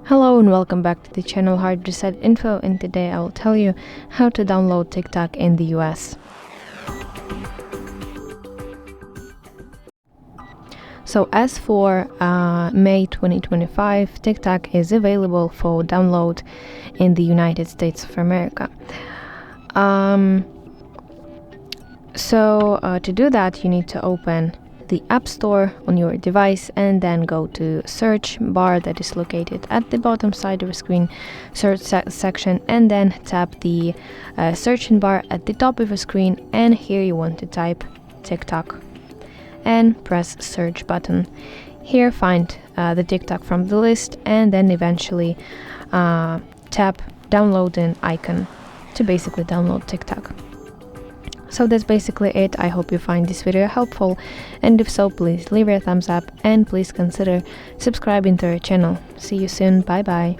Hello and welcome back to the channel HardReset.Info, and today I will tell you how to download TikTok in the US. So as for May 2025, TikTok is available for download in the United States of America. To do that, you need to open the App Store on your device and then go to search bar that is located at the bottom side of the screen, search section, and then tap the searching bar at the top of the screen, and here you want to type TikTok and press search button. Here find the TikTok from the list and then eventually tap downloading icon to basically download TikTok. So that's basically it. I hope you find this video helpful, and if so, please leave a thumbs up and please consider subscribing to our channel. See you soon. Bye bye.